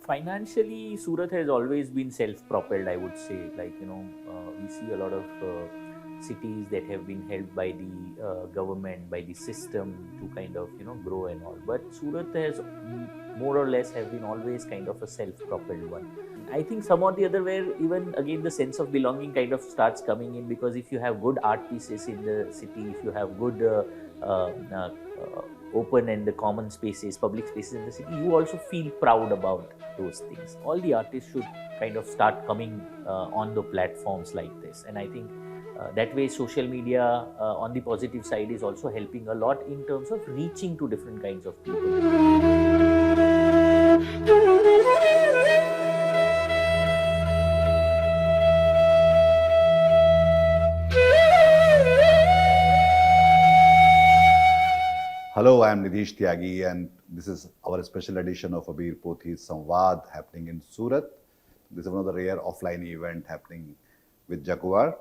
Financially, Surat has always been self-propelled, I would say. We see a lot of cities that have been helped by the government, by the system to kind of, grow and all. But Surat has more or less have been always kind of a self-propelled one. I think some or the other where even again the sense of belonging kind of starts coming in, because if you have good art pieces in the city, if you have good uh, uh, open and the common spaces, public spaces in the city, you also feel proud about those things. All the artists should kind of start coming on the platforms like this, and I think that way social media on the positive side is also helping a lot in terms of reaching to different kinds of people. Hello, I am Nidhish Tyagi, and this is our special edition of Abir Pothi's Samvad happening in Surat. This is one of the rare offline event happening with Jaquar.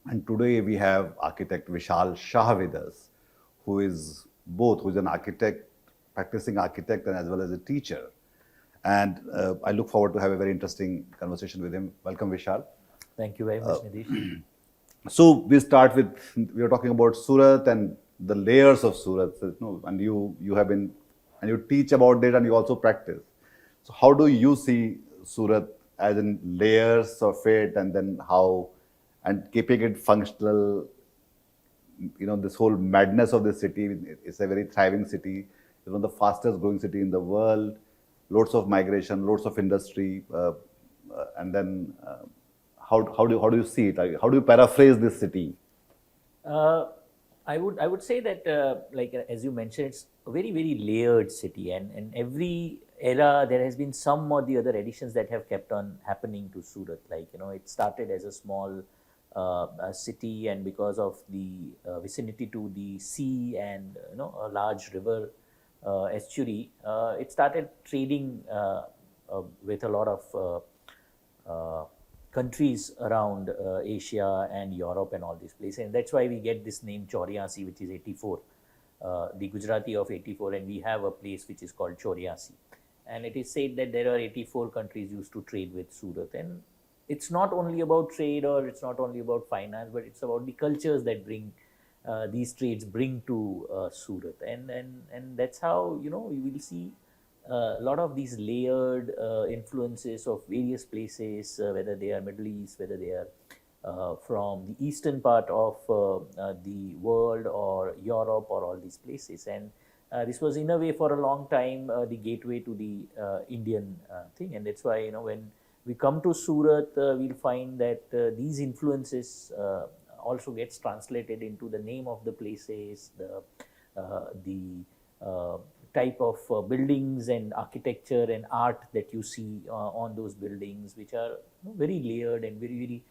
And today we have architect Vishal Shah with us, who is both, who is an architect, practicing architect, and as well as a teacher. And I look forward to have a very interesting conversation with him. Welcome, Vishal. Thank you very much, Nidhish. So we start with, we are talking about Surat and the layers of Surat, and you have been, and you teach about it and you also practice. So how do you see Surat as in layers of it, and then how, and keeping it functional, this whole madness of this city, it's a very thriving city, it's one of the fastest growing city in the world, lots of migration, lots of industry, and then how do you see it? How do you paraphrase this city? Uh, I would say that as you mentioned, it's a very very layered city, and every era there has been some or the other additions that have kept on happening to Surat. It started as a small city, and because of the vicinity to the sea and a large river estuary, it started trading with a lot of countries around Asia and Europe and all these places. And that's why we get this name Choriasi, which is 84, the Gujarati of 84. And we have a place which is called Choriasi. And it is said that there are 84 countries used to trade with Surat. And it's not only about trade, or it's not only about finance, but it's about the cultures that these trades bring to Surat. And that's how, you will see a lot of these layered influences of various places, whether they are Middle East, whether they are from the eastern part of the world, or Europe, or all these places. And this was in a way for a long time the gateway to the Indian thing. And that's why, when we come to Surat, we'll find that these influences also gets translated into the name of the places, the type of buildings and architecture and art that you see on those buildings, which are very layered and very very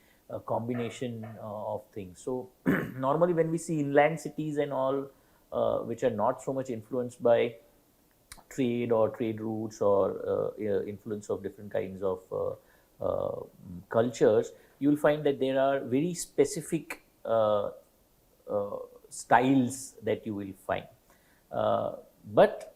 combination of things. So normally when we see inland cities and all, which are not so much influenced by trade or trade routes, or influence of different kinds of cultures, you will find that there are very specific styles that you will find. But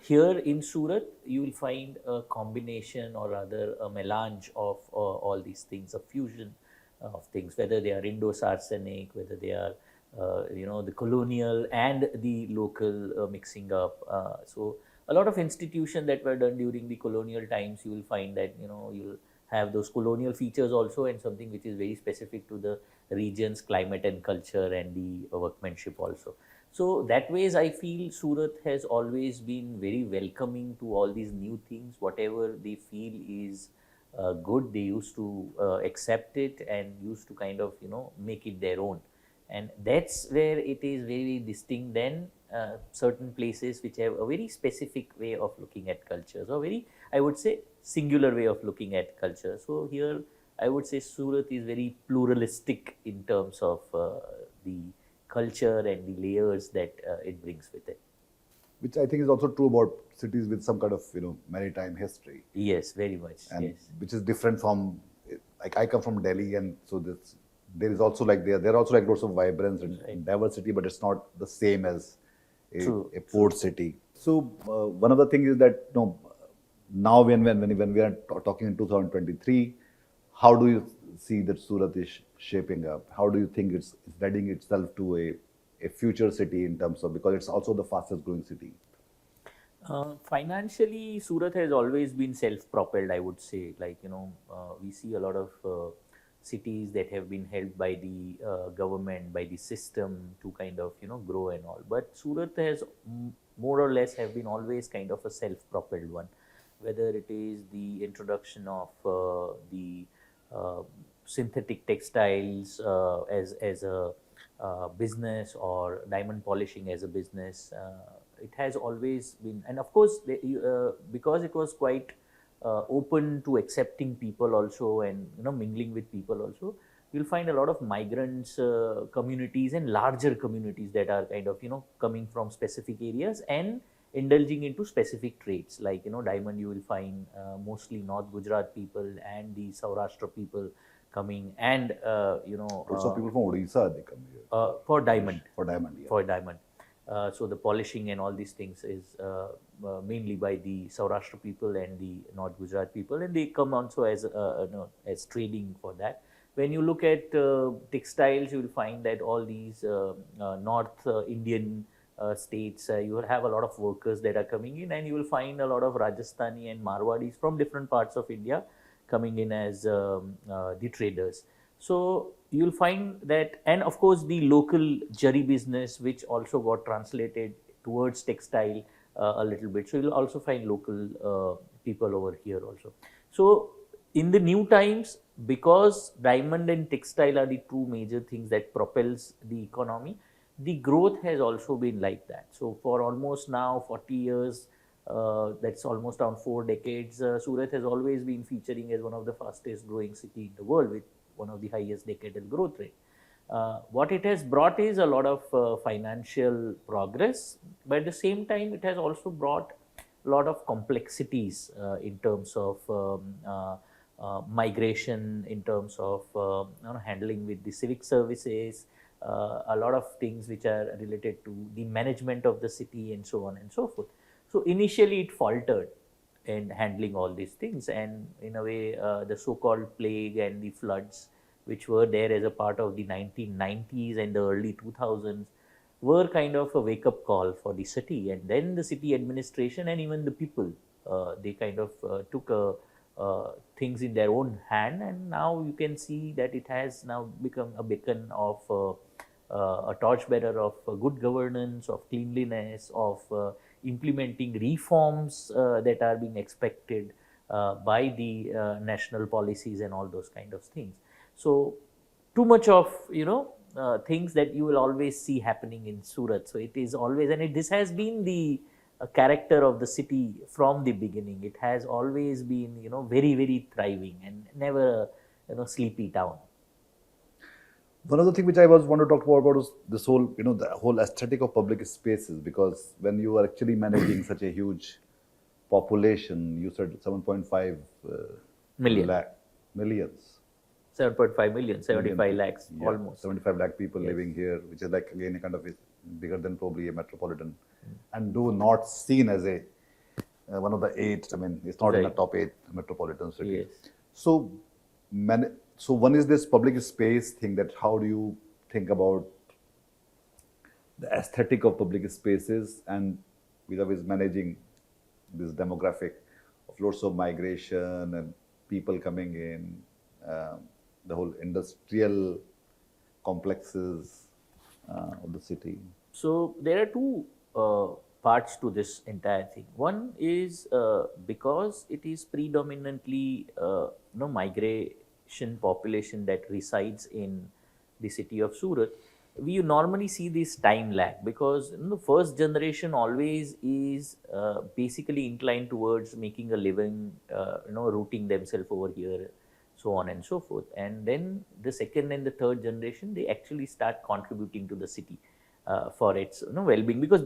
here in Surat, you will find a combination, or rather a melange of all these things, a fusion of things, whether they are Indo-Saracenic, whether they are the colonial and the local mixing up. So a lot of institutions that were done during the colonial times, you will find that you'll have those colonial features also, and something which is very specific to the region's climate and culture and the workmanship also. So that ways I feel Surat has always been very welcoming to all these new things. Whatever they feel is good, they used to accept it and used to kind of make it their own. And that's where it is very distinct than certain places which have a very specific way of looking at cultures, or very, I would say, singular way of looking at culture. So here I would say Surat is very pluralistic in terms of the culture and the layers that it brings with it. Which I think is also true about cities with some kind of maritime history. Yes, very much. And yes, which is different from, like, I come from Delhi, and so there is also like there are also like lots of vibrance and diversity, but it's not the same as a port city. So one of the things is that now when we are talking in 2023, how do you see that Surat is shaping up? How do you think it's readying itself to a future city in terms of, because it's also the fastest growing city? Financially, Surat has always been self-propelled, I would say. Like, we see a lot of cities that have been helped by the government, by the system to kind of, grow and all. But Surat has more or less have been always kind of a self-propelled one, whether it is the introduction of the uh, synthetic textiles as a business, or diamond polishing as a business. It has always been, and of course, because it was quite open to accepting people also, and mingling with people also, you'll find a lot of migrants communities and larger communities that are kind of coming from specific areas and indulging into specific trades, like diamond. You will find mostly North Gujarat people and the Saurashtra people coming, and Also, people from Odisha, they come here for diamond. for diamond. Yeah. For diamond. So the polishing and all these things is mainly by the Saurashtra people and the North Gujarat people, and they come also as as trading for that. When you look at textiles, you will find that all these North Indian states, you will have a lot of workers that are coming in, and you will find a lot of Rajasthani and Marwadis from different parts of India coming in as the traders. So you'll find that, and of course the local jari business, which also got translated towards textile a little bit. So you'll also find local people over here also. So in the new times, because diamond and textile are the two major things that propels the economy, the growth has also been like that. So for almost now 40 years, that's almost around 4 decades, Surat has always been featuring as one of the fastest growing city in the world, with one of the highest decadal growth rate. What it has brought is a lot of financial progress, but at the same time, it has also brought a lot of complexities in terms of migration, in terms of handling with the civic services, a lot of things which are related to the management of the city, and so on and so forth. So initially, it faltered in handling all these things, and in a way, the so-called plague and the floods, which were there as a part of the 1990s and the early 2000s, were kind of a wake-up call for the city. And then the city administration and even the people, they kind of took things in their own hand, and now you can see that it has now become a beacon of a torchbearer of good governance, of cleanliness, of implementing reforms that are being expected by the national policies and all those kind of things. So too much of things that you will always see happening in Surat. So it is always, and this has been the character of the city from the beginning. It has always been very, very thriving and never sleepy town. One of the things which I was want to talk about is this whole, the whole aesthetic of public spaces, because when you are actually managing such a huge population, you said 7.5 Million. millions. 7.5 million, 75 lakhs, Yeah, almost. 75 lakh people living here, which is like again a kind of bigger than probably a metropolitan, and do not seen as a one of the 8. I mean, it's not in the Right. top 8 metropolitan cities. Yes. So, so one is this public space thing, that how do you think about the aesthetic of public spaces and vis-a-vis managing this demographic of lots of migration and people coming in, the whole industrial complexes of the city. So there are two parts to this entire thing. One is because it is predominantly migration population that resides in the city of Surat. We normally see this time lag, because the first generation always is basically inclined towards making a living, rooting themselves over here, so on and so forth. And then the second and the third generation, they actually start contributing to the city for its well-being, because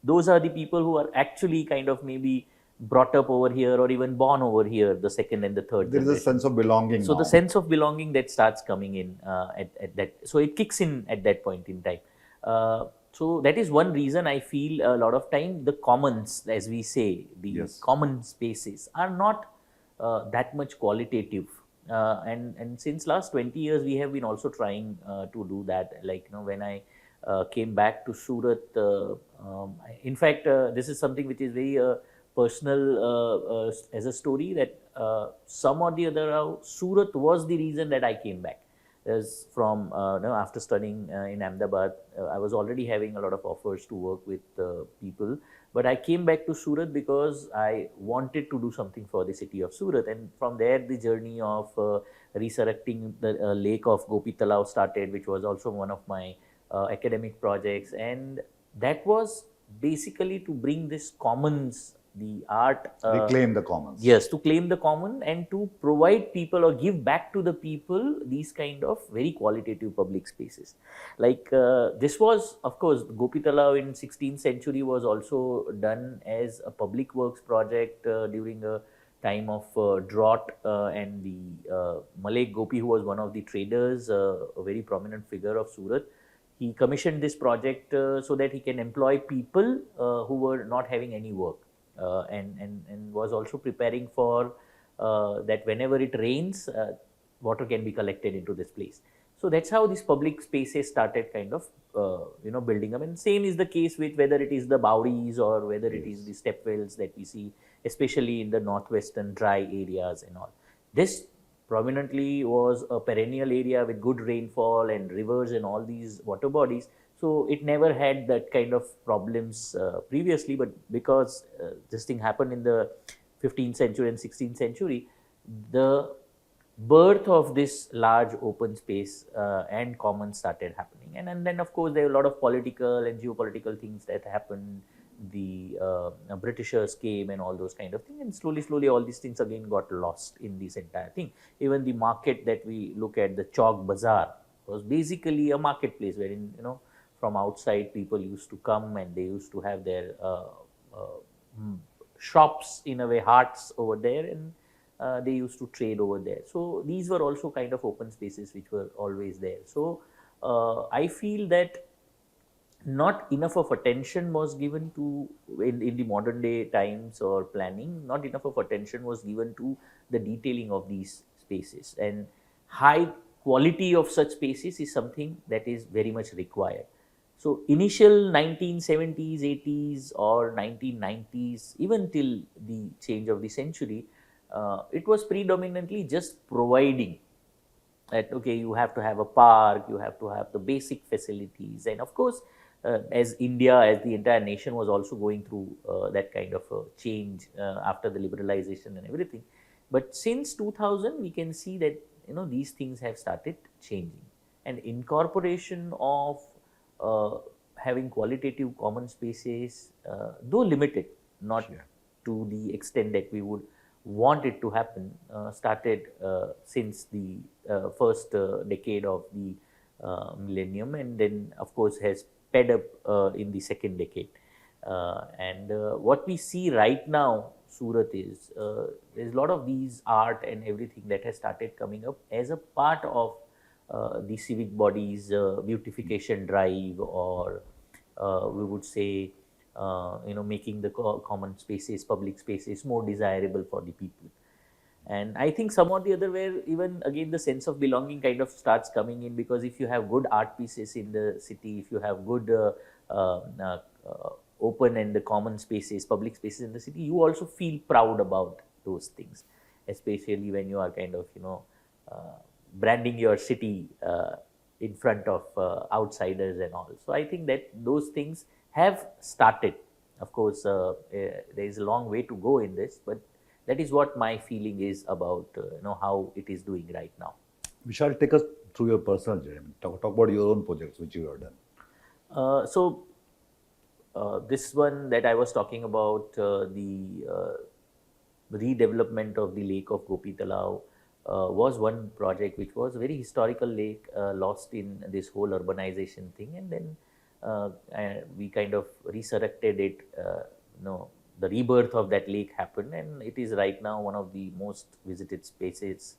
those are the people who are actually kind of maybe brought up over here or even born over here, the second and the third There is generation. a sense of belonging. So now. the sense of belonging that starts coming in at that, so it kicks in at that point in time. So that is one reason I feel a lot of time the commons, as we say, the Yes. common spaces are not that much qualitative. And since last 20 years, we have been also trying to do that. Like, when I came back to Surat, in fact, this is something which is very personal as a story, that some or the other, Surat was the reason that I came back. Is from after studying in Ahmedabad, I was already having a lot of offers to work with people, but I came back to Surat because I wanted to do something for the city of Surat, and from there the journey of resurrecting the lake of Gopi Talav started, which was also one of my academic projects, and that was basically to bring this commons, the art. Reclaim the commons. Yes, to claim the common and to provide people or give back to the people these kind of very qualitative public spaces. Like this was, of course, Gopi Talav in 16th century was also done as a public works project during a time of drought, and the Malay Gopi, who was one of the traders, a very prominent figure of Surat, he commissioned this project so that he can employ people who were not having any work, and was also preparing for that whenever it rains, water can be collected into this place. So that's how these public spaces started kind of building up. And same is the case with whether it is the Bowries or whether it is the stepwells that we see, especially in the northwestern dry areas and all. This prominently was a perennial area with good rainfall and rivers and all these water bodies. So it never had that kind of problems previously, but because this thing happened in the 15th century and 16th century, the birth of this large open space and commons started happening. And then, of course, there were a lot of political and geopolitical things that happened. The Britishers came and all those kind of things, and slowly, all these things again got lost in this entire thing. Even the market that we look at, the Chowk Bazaar, was basically a marketplace wherein, from outside people used to come and they used to have their shops, in a way, hearts over there, and they used to trade over there. So these were also kind of open spaces which were always there. So I feel that not enough of attention was given to, in the modern day times or planning, not enough of attention was given to the detailing of these spaces, and high quality of such spaces is something that is very much required. So initial 1970s, 80s or 1990s, even till the change of the century, it was predominantly just providing that, okay, you have to have a park, you have to have the basic facilities, and of course, as India, as the entire nation was also going through that kind of a change after the liberalization and everything. But since 2000, we can see that these things have started changing, and incorporation of having qualitative common spaces, though limited, not Sure. to the extent that we would want it to happen, started since the first decade of the millennium, and then, of course, has sped up in the second decade. And what we see right now, Surat, is there's a lot of these art and everything that has started coming up as a part of the civic bodies beautification drive, or we would say, making the common spaces, public spaces more desirable for the people. And I think some or the other, where even again the sense of belonging kind of starts coming in, because if you have good art pieces in the city, if you have good uh, uh, open and the common spaces, public spaces in the city, you also feel proud about those things, especially when you are kind of branding your city in front of outsiders and all. So I think that those things have started. Of course, there is a long way to go in this, but that is what my feeling is about how it is doing right now. Vishal, take us through your personal journey. Talk about your own projects which you have done. So this one that I was talking about, the redevelopment of the lake of Gopi Talav, was one project which was a very historical lake, lost in this whole urbanization thing, and then we kind of resurrected it. The rebirth of that lake happened, and it is right now one of the most visited spaces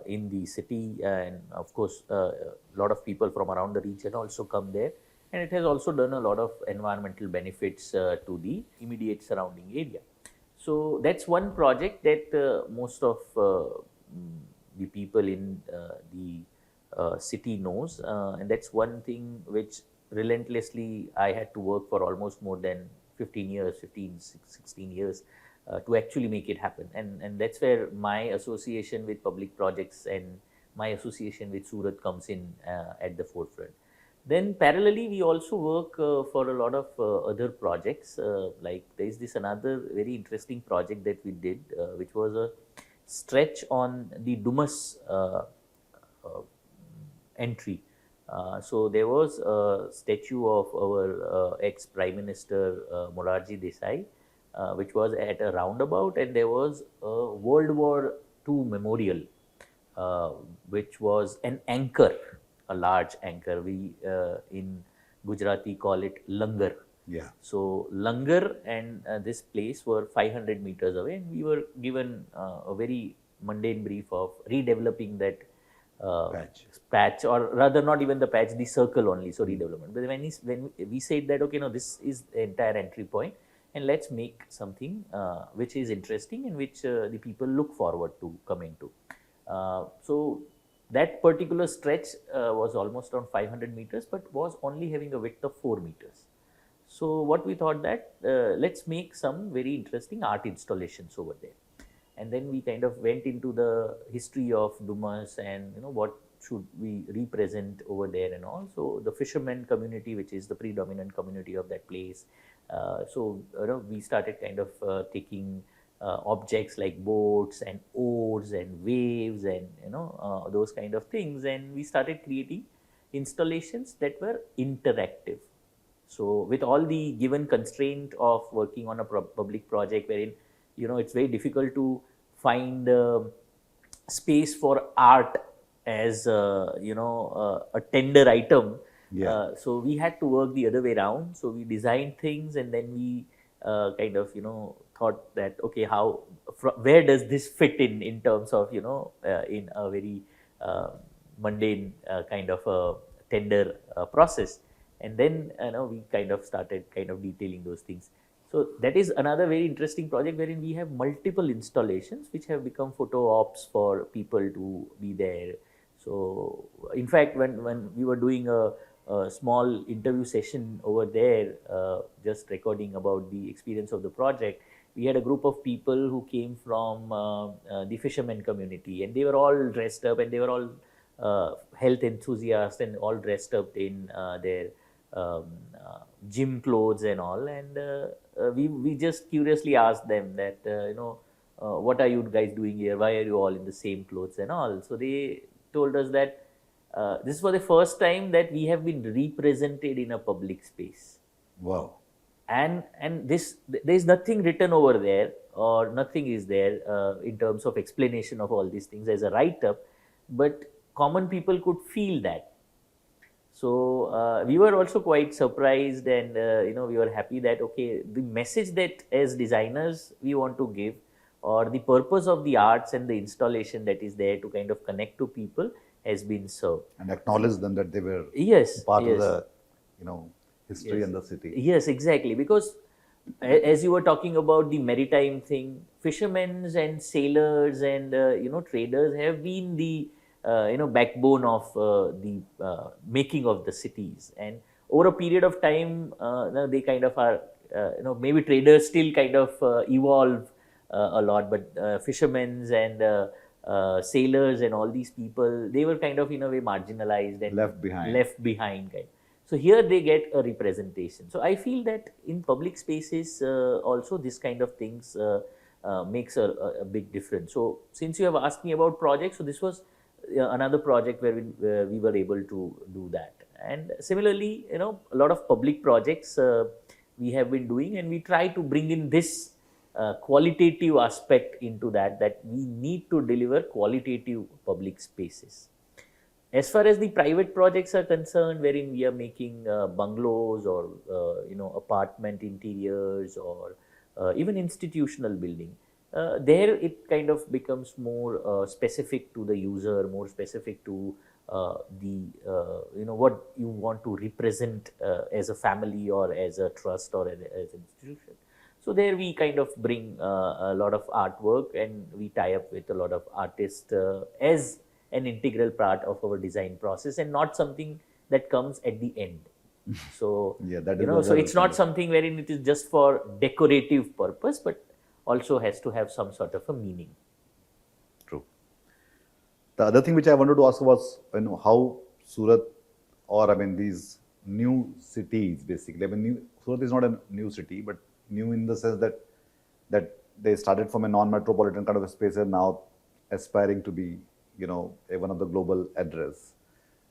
in the city, and of course, a lot of people from around the region also come there. and it has also done a lot of environmental benefits to the immediate surrounding area. So that's one project that most of the people in the city knows, and that's one thing which relentlessly I had to work for almost more than 15 years, 16 years to actually make it happen. And that's where my association with public projects and my association with Surat comes in at the forefront. Then parallelly, we also work for a lot of other projects. Like there is this another very interesting project that we did, which was a stretch on the Dumas uh, entry. So there was a statue of our ex Prime Minister Morarji Desai, which was at a roundabout, and there was a World War II memorial, uh, which was an anchor, a large anchor. We in Gujarati call it langar. Yeah. So langar and this place were 500 meters away, and we were given a very mundane brief of redeveloping that uh, Patch. patch, or rather not even the patch, the circle only, so redevelopment. But when we said that, okay, no, this is the entire entry point, and let's make something which is interesting and which the people look forward to coming to. So that particular stretch was almost around 500 meters, but was only having a width of 4 meters. So what we thought that let's make some very interesting art installations over there, and then we kind of went into the history of Dumas and what should we represent over there and all. So the fishermen community, which is the predominant community of that place, so we started kind of taking objects like boats and oars and waves and those kind of things, and we started creating installations that were interactive. So with all the given constraint of working on a public project, wherein it's very difficult to find space for art as a tender item. Yeah. So we had to work the other way around. So we designed things, and then we kind of thought that, okay, where does this fit in terms of in a very mundane kind of a tender process. And then we kind of started kind of detailing those things. So that is another very interesting project wherein we have multiple installations which have become photo ops for people to be there. So in fact, when we were doing a small interview session over there, just recording about the experience of the project, we had a group of people who came from the fishermen community, and they were all dressed up, and they were all health enthusiasts, and all dressed up in their um, gym clothes and all. And we just curiously asked them that what are you guys doing here, why are you all in the same clothes and all. So they told us that this was the first time that we have been represented in a public space, Wow. and this, there is nothing written over there, or nothing is there in terms of explanation of all these things as a write up, but common people could feel that. So we were also quite surprised, and we were happy that, okay, the message that as designers we want to give, or the purpose of the arts and the installation that is there to kind of connect to people, has been served. And acknowledge them that they were Yes, part of yes. the, history Yes. and the city. Yes, exactly. Because as you were talking about the maritime thing, fishermen and sailors and traders have been the backbone of the making of the cities. And over a period of time, they kind of are maybe traders still kind of evolve a lot, but fishermen and sailors and all these people, they were kind of in a way marginalized and Left behind. left behind kind. So here they get a representation. So I feel that in public spaces also this kind of things makes a big difference. So since you have asked me about projects, so this was another project where we were able to do that. And similarly, a lot of public projects we have been doing, and we try to bring in this qualitative aspect into that we need to deliver qualitative public spaces. As far as the private projects are concerned, wherein we are making bungalows, or apartment interiors, or even institutional building, there it kind of becomes more specific to the user, more specific to what you want to represent as a family or as a trust or as an institution. So there we kind of bring a lot of artwork, and we tie up with a lot of artists as an integral part of our design process, and not something that comes at the end. So, Yeah, that is the so other it's kind not of something wherein it is just for decorative purpose, but also has to have some sort of a meaning. true. The other thing which I wanted to ask was, how Surat, or I mean these new cities basically. I mean, Surat is not a new city, but new in the sense that they started from a non-metropolitan kind of a space and now aspiring to be, one of the global address.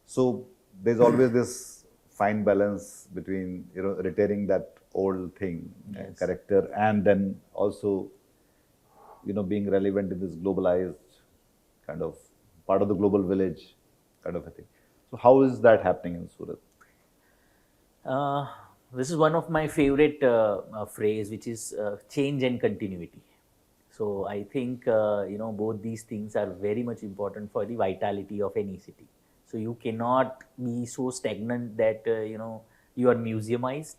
So there's always this fine balance between retaining that old thing, Yes. character, and then also being relevant in this globalized kind of part of the global village kind of a thing. So how is that happening in Surat? Uh, this is one of my favorite phrase, which is change and continuity. So I think both these things are very much important for the vitality of any city. So you cannot be so stagnant that you are museumized,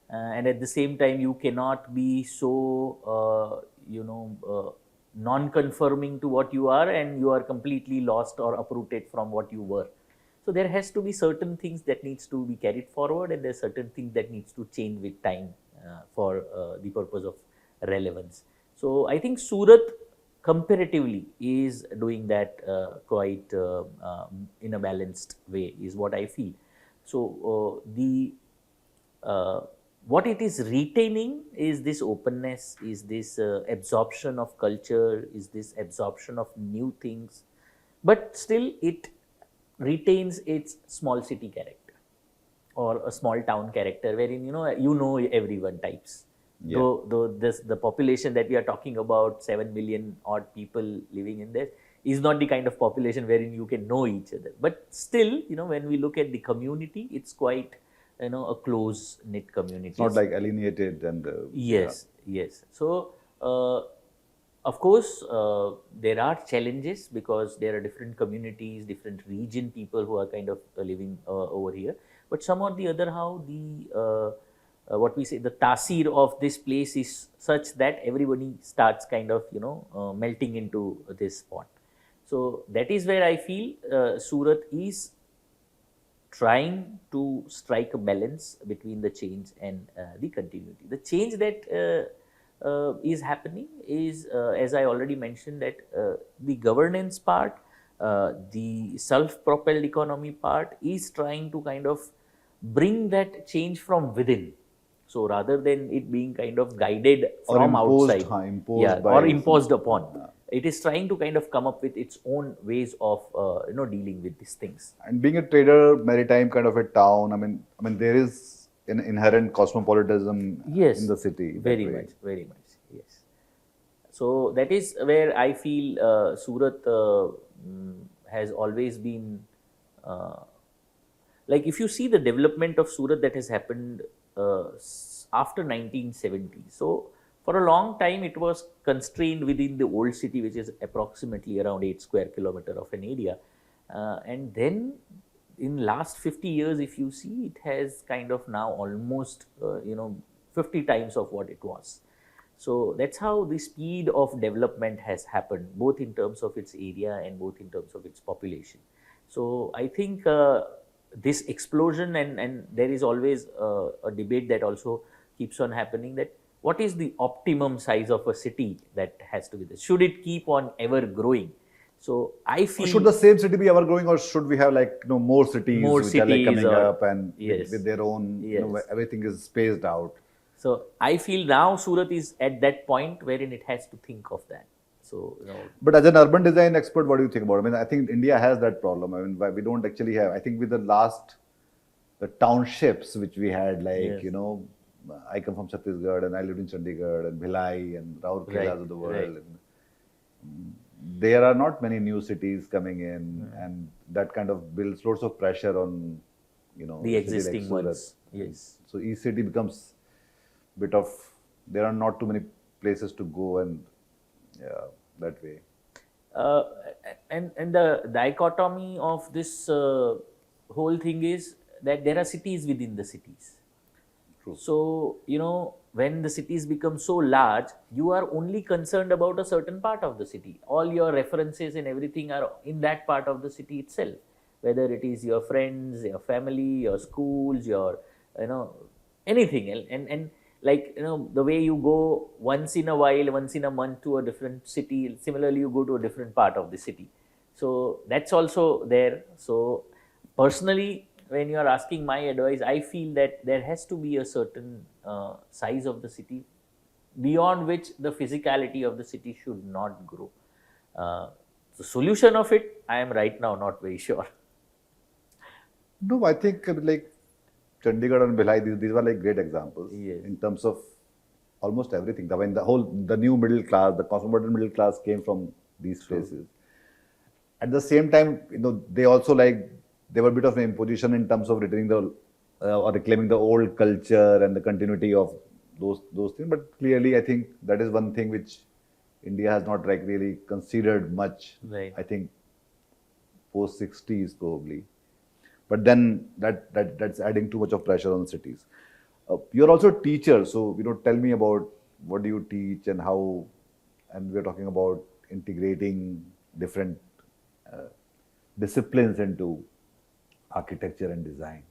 and at the same time you cannot be so non-conforming to what you are, and you are completely lost or uprooted from what you were. So there has to be certain things that needs to be carried forward, and there's certain things that needs to change with time for the purpose of relevance. So I think Surat comparatively is doing that quite in a balanced way, is what I feel. So the what it is retaining is this openness, is this absorption of culture, is this absorption of new things, but still it retains its small city character or a small town character, wherein everyone types. Yeah. Though the population that we are talking about, 7 million odd people living in there, is not the kind of population wherein you can know each other. But still, when we look at the community, it's quite a close knit It's community. not like alienated and yeah. Yes, yes. So, of course, there are challenges because there are different communities, different region people who are kind of living over here. But some or the other, how the what we say, the tasir of this place is such that everybody starts kind of melting into this spot. So that is where I feel Surat is trying to strike a balance between the change and the continuity. The change that is happening is, as I already mentioned, that the governance part, the self-propelled economy part is trying to kind of bring that change from within. So rather than it being kind of guided Or from imposed, outside, imposed or by some. imposed upon, it is trying to kind of come up with its own ways of dealing with these things. And being a trader, maritime kind of a town, I mean, there is an inherent cosmopolitanism in Yes, the city that very way. much, very much. Yes. So that is where I feel Surat has always been like, if you see the development of Surat that has happened after 1970. So for a long time it was constrained within the old city, which is approximately around 8 square kilometer of an area, and then in last 50 years, if you see, it has kind of now almost 50 times of what it was. So that's how the speed of development has happened, both in terms of its area and both in terms of its population. So I think this explosion, and there is always a debate that also keeps on happening, that what is the optimum size of a city that has to be there? Should it keep on ever growing? So I Or should feel the same city be ever growing, or should we have like more cities more which are like cities, coming or up and with yes, their own, yes. everything is spaced out. So I feel now Surat is at that point wherein it has to think of that. So But as an urban design expert, what do you think about it? I mean, I think India has that problem. I mean, we don't actually have. I think with the townships which we had, like, yes, I come from Chhattisgarh and I lived in Chandigarh and Bhilai and right, Rourkelas of the right. world. And there are not many new cities coming in, and that kind of builds lots of pressure on, The a city like existing Surat. ones, And yes. so each city becomes bit of, there are not too many places to go, and yeah, that way. uh, and the dichotomy of this whole thing is that there are cities within the cities. True. So, when the cities become so large, you are only concerned about a certain part of the city. All your references and everything are in that part of the city itself, whether it is your friends, your family, your schools, your, you know, anything. And like, the way you go once in a while, once in a month to a different city, similarly, you go to a different part of the city. So, that's also there. So, personally, when you are asking my advice, I feel that there has to be a certain size of the city beyond which the physicality of the city should not grow. The solution of it, I am right now not very sure. No, I think like Chandigarh and Bhilai, these were like great examples Yes. in terms of almost everything. When the new middle class, the cosmopolitan middle class came from these places. At the same time, they also like they were a bit of an imposition in terms of returning the or reclaiming the old culture and the continuity of those things. But clearly, I think that is one thing which India has not like really considered much. Right. I think post 60s probably. But then that's adding too much of pressure on cities. You're also a teacher, so tell me about what do you teach and how, and we're talking about integrating different uh, disciplines into architecture and design.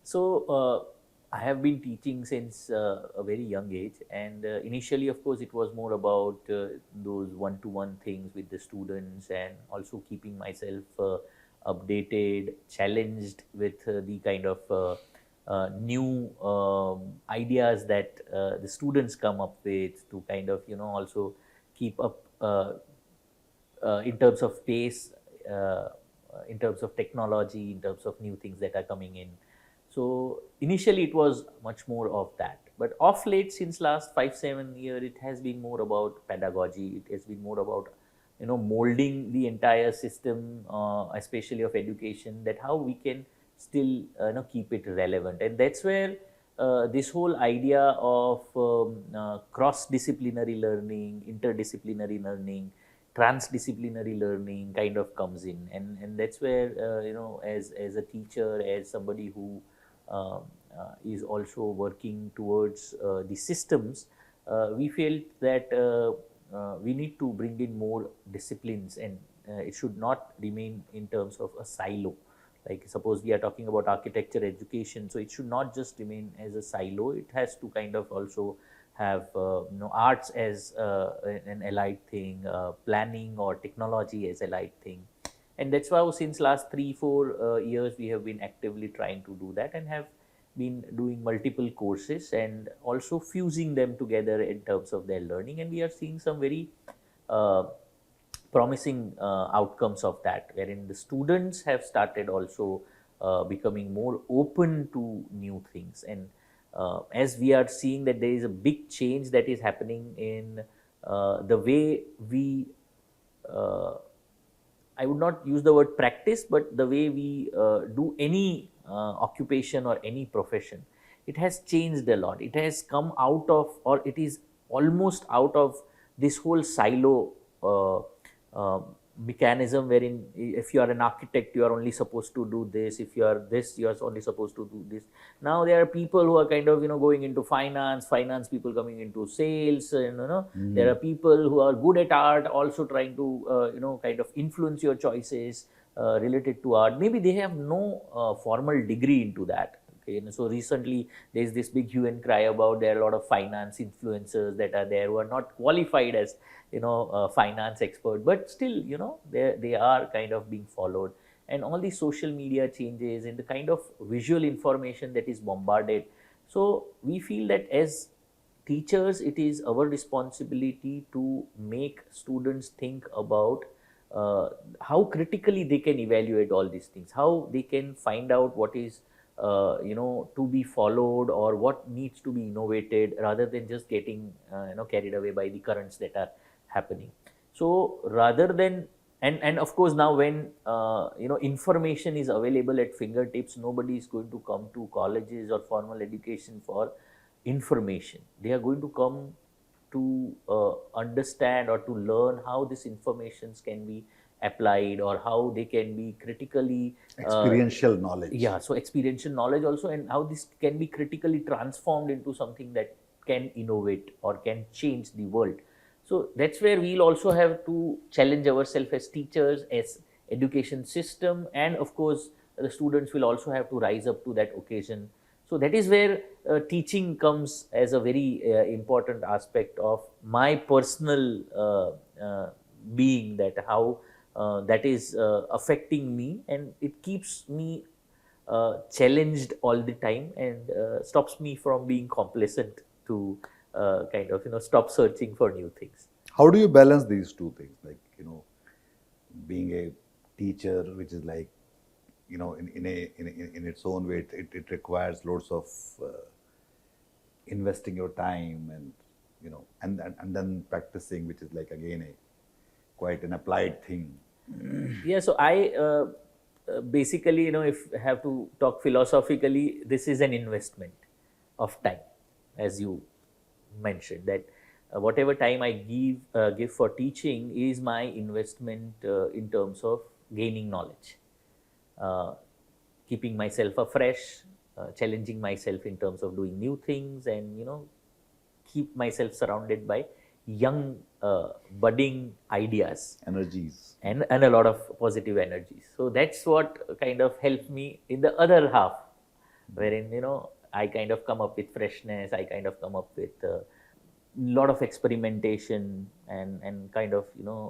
So, I have been teaching since a very young age, and initially, of course, it was more about those one-to-one things with the students, and also keeping myself updated, challenged with the kind of new ideas that the students come up with, to kind of also keep up in terms of pace, in terms of technology, in terms of new things that are coming in. So initially it was much more of that, but of late, since last 5-7 years, it has been more about pedagogy. It has been more about molding the entire system, especially of education, that how we can still keep it relevant. And that's where this whole idea of cross-disciplinary learning, interdisciplinary learning, transdisciplinary learning kind of comes in. And that's where as a teacher, as somebody who um, is also working towards the systems, we felt that we need to bring in more disciplines, and it should not remain in terms of a silo. Like, suppose we are talking about architecture education, so it should not just remain as a silo. It has to kind of also have arts as an allied thing, planning or technology as allied thing. And that's why since last 3-4 years we have been actively trying to do that, and have been doing multiple courses and also fusing them together in terms of their learning. And we are seeing some very uh, promising outcomes of that, wherein the students have started also becoming more open to new things. And as we are seeing that there is a big change that is happening in the way we uh, I would not use the word practice, but the way we do any occupation or any profession, it has changed a lot. It has come out of, or it is almost out of this whole silo uh, mechanism, wherein if you are an architect, you are only supposed to do this. If you are this, you are only supposed to do this. Now there are people who are kind of going into finance people coming into sales, and there are people who are good at art also trying to kind of influence your choices related to art. Maybe they have no formal degree into that. Okay, and so recently there's this big hue and cry about there are a lot of finance influencers that are there who are not qualified as finance expert, but still they are kind of being followed. And all the social media changes and the kind of visual information that is bombarded. So we feel that as teachers, it is our responsibility to make students think about how critically they can evaluate all these things, how they can find out what is to be followed, or what needs to be innovated, rather than just getting carried away by the currents that are happening. So rather than, and of course, now when information is available at fingertips, nobody is going to come to colleges or formal education for information. They are going to come to understand or to learn how these informations can be applied or how they can be critically Experiential knowledge. yeah, so experiential knowledge also, and how this can be critically transformed into something that can innovate or can change the world. So that's where we'll also have to challenge ourselves as teachers, as education system, and of course the students will also have to rise up to that occasion. So that is where teaching comes as a very important aspect of my personal being, that how that is affecting me, and it keeps me challenged all the time, and stops me from being complacent to kind of stop searching for new things. How do you balance these two things? Like, being a teacher, which is like, in its own way, it requires lots of investing your time and, and then practicing, which is like, again, quite an applied thing. Yeah, so I basically, if I have to talk philosophically, this is an investment of time, as you mentioned, that whatever time I give for teaching is my investment in terms of gaining knowledge, uh, keeping myself afresh, challenging myself in terms of doing new things, and keep myself surrounded by young budding ideas Energies. and a lot of positive energies. So that's what kind of helps me in the other half, wherein I kind of come up with freshness, I kind of come up with a lot of experimentation, and kind of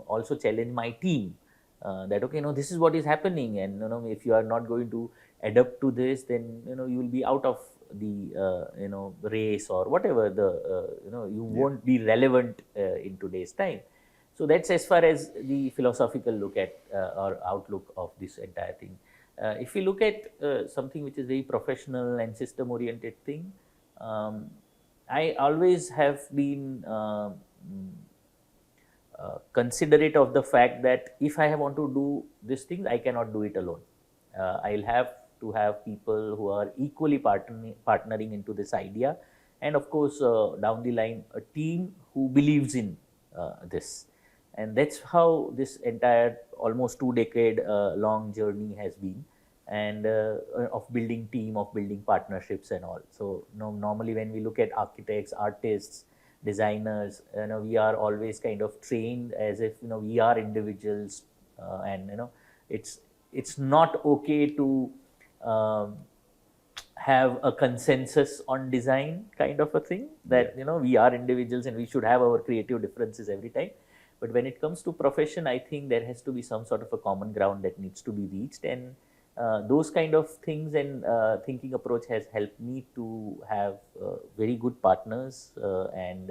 also challenge my team, that okay, this is what is happening, and if you are not going to adapt to this, then you will be out of the race or whatever, the you won't be relevant in today's time. So that's as far as the philosophical look at or outlook of this entire thing. If we look at something which is very professional and system oriented thing, I always have been considerate of the fact that if I want to do these things, I cannot do it alone. I'll have to have people who are equally partnering into this idea, and of course, down the line, a team who believes in this. And that's how this entire almost 2 decade long journey has been, and of building team, of building partnerships and all. So normally when we look at architects, artists, designers, we are always kind of trained as if we are individuals, and it's not okay to um, have a consensus on design kind of a thing, that we are individuals and we should have our creative differences every time. But when it comes to profession, I think there has to be some sort of a common ground that needs to be reached, and those kind of things and thinking approach has helped me to have very good partners, and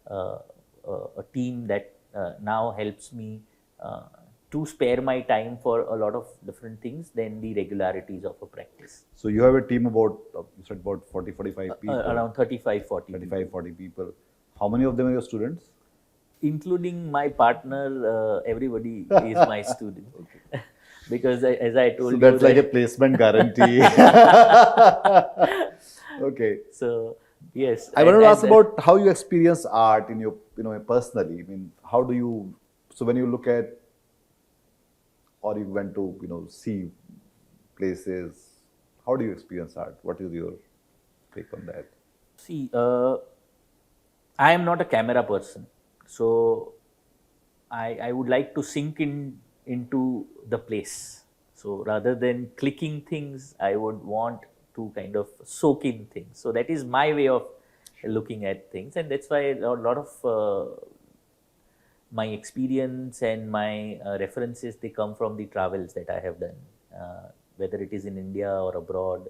a team that now helps me to spare my time for a lot of different things than the regularities of a practice. So you have a team about, you said about 40, 45 people. Around 35, 40 35, people. 40 people. How many of them are your students? Including my partner, everybody is my student. Because as I told So you, that's like a placement guarantee. Okay. So yes, I wanted to ask about how you experience art in your, personally. I mean, how do you, so when you look at, or you went to, see places, how do you experience art? What is your take on that? See, I am not a camera person, so I would like to sink into the place. So rather than clicking things, I would want to kind of soak in things. So that is my way of looking at things, and that's why a lot of my experience and my references, they come from the travels that I have done, whether it is in India or abroad,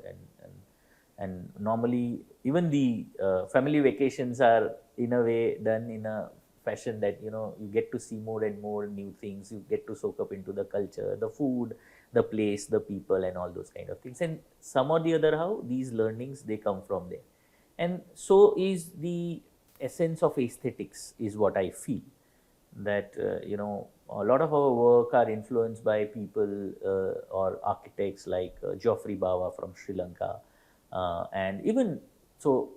and normally even the family vacations are in a way done in a fashion that you get to see more and more new things, you get to soak up into the culture, the food, the place, the people, and all those kind of things. And some or the other, how these learnings, they come from there. And so is the essence of aesthetics, is what I feel, that a lot of our work are influenced by people or architects like Geoffrey Bawa from Sri Lanka, and even so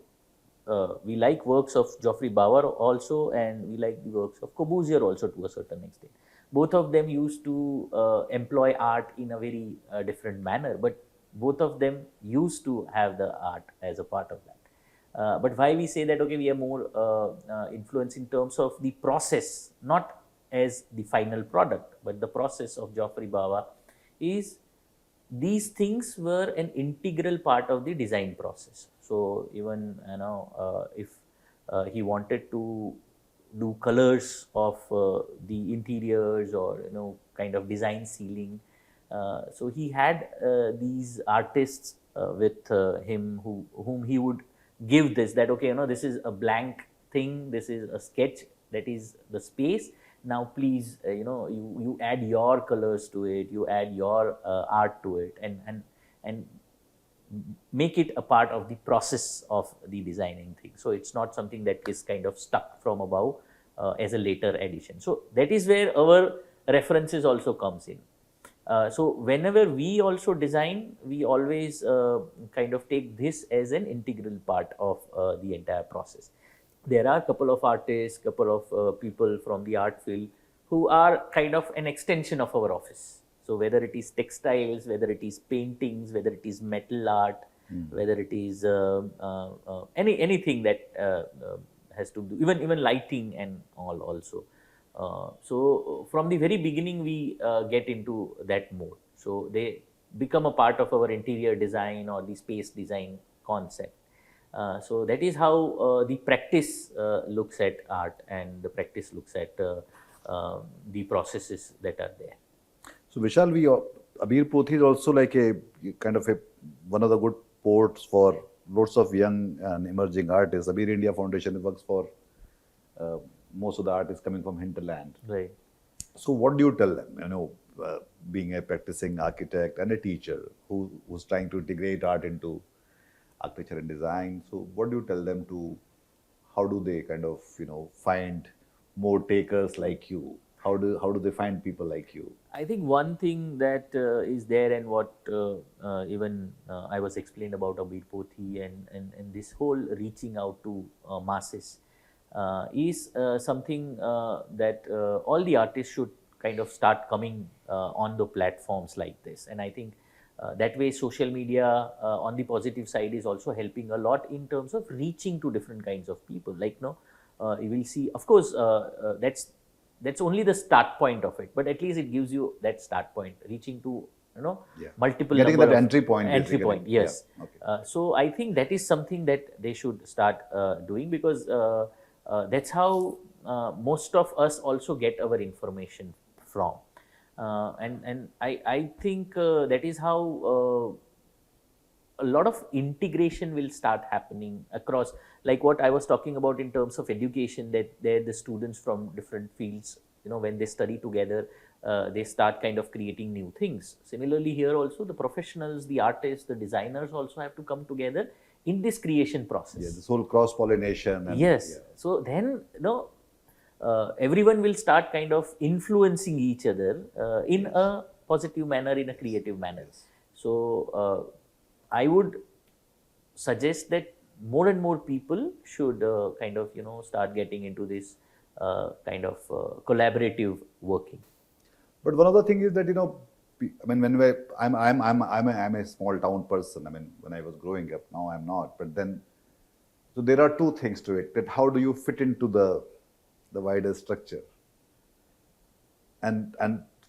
we like works of Geoffrey Bauer also, and we like the works of Corbusier also to a certain extent. Both of them used to employ art in a very different manner, but both of them used to have the art as a part of that. But why we say that, okay, we are more influenced in terms of the process, not as the final product, but the process of Geoffrey Bauer is these things were an integral part of the design process. So even if he wanted to do colors of the interiors, or kind of design ceiling, so he had these artists with him whom he would give this, that okay, this is a blank thing, this is a sketch, that is the space. Now please, you add your colors to it, you add your art to it, and make it a part of the process of the designing thing. So it's not something that is kind of stuck from above as a later addition. So that is where our references also comes in. So whenever we also design, we always kind of take this as an integral part of the entire process. There are a couple of artists, couple of people from the art field who are kind of an extension of our office. So whether it is textiles, whether it is paintings, whether it is metal art, whether it is anything that has to do, even lighting and all also. So from the very beginning, we get into that mode. So they become a part of our interior design or the space design concept. So that is how the practice looks at art, and the practice looks at the processes that are there. So Vishal, Abir Pothi is also like a kind of one of the good ports for lots of young and emerging artists. Abir India Foundation works for most of the artists coming from hinterland. Right. So what do you tell them? Being a practicing architect and a teacher who's trying to integrate art into architecture and design. So what do you tell them how do they kind of, find more takers like you? How do they find people like you? I think one thing that is there, and what even I was explained about Abir Pothi and this whole reaching out to masses is something that all the artists should kind of start coming on the platforms like this. And I think that way social media on the positive side is also helping a lot in terms of reaching to different kinds of people. Like you will see, of course, that's only the start point of it, but at least it gives you that start point, reaching to multiple getting number that of entry point. Yes. Yeah. Okay. So I think that is something that they should start doing, because that's how most of us also get our information from, and I think that is how a lot of integration will start happening across, like what I was talking about in terms of education, that the students from different fields, when they study together, they start kind of creating new things. Similarly here also, the professionals, the artists, the designers also have to come together in this creation process. Yeah, this whole cross pollination. Yes. Yeah. So then everyone will start kind of influencing each other in a positive manner, in a creative manner. So I would suggest that more and more people should kind of start getting into this kind of collaborative working. But one other thing is that I mean, I'm a small town person. I mean, when I was growing up, now I'm not. But then, so there are two things to it. That how do you fit into the wider structure? And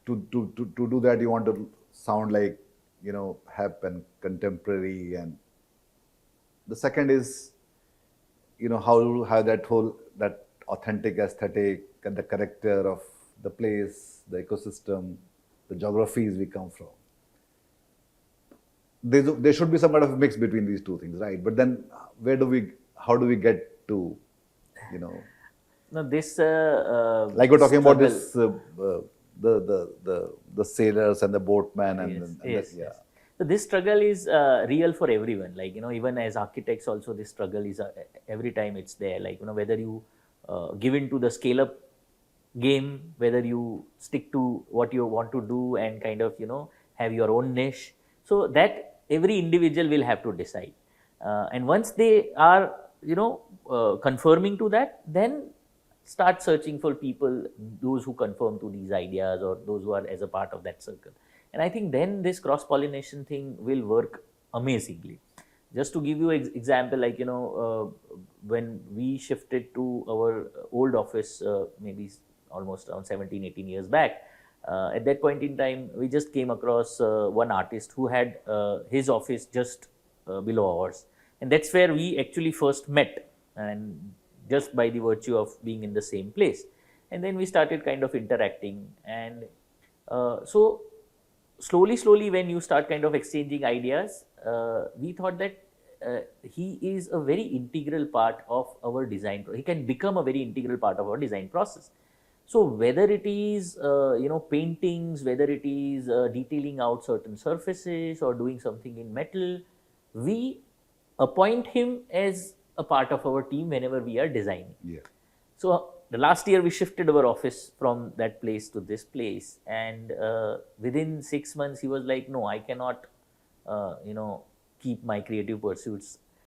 to do that, you want to sound like hip and contemporary. And the second is how to have that authentic aesthetic and the character of the place, the ecosystem, the geographies we come from. There should be some kind of a mix between these two things, right? But then how do we get to Now this like we're talking about this the sailors and the boatmen and yes. yeah. So this struggle is real for everyone. Like even as architects, also this struggle is every time it's there. Like whether you give into the scale up game, whether you stick to what you want to do and kind of have your own niche. So that every individual will have to decide. And once they are confirming to that, then start searching for people, those who conform to these ideas or those who are as a part of that circle. And I think then this cross pollination thing will work amazingly. Just to give you an example, like, when we shifted to our old office, maybe almost around 17, 18 years back, at that point in time, we just came across one artist who had his office just below ours. And that's where we actually first met, and just by the virtue of being in the same place. And then we started kind of interacting. And so slowly, when you start kind of exchanging ideas, we thought that he is a very integral part of our design. He can become a very integral part of our design process. So whether it is paintings, whether it is detailing out certain surfaces or doing something in metal, we appoint him as a part of our team whenever we are designing. Yeah. So the last year we shifted our office from that place to this place, and within 6 months he was like, no, I cannot keep my creative pursuits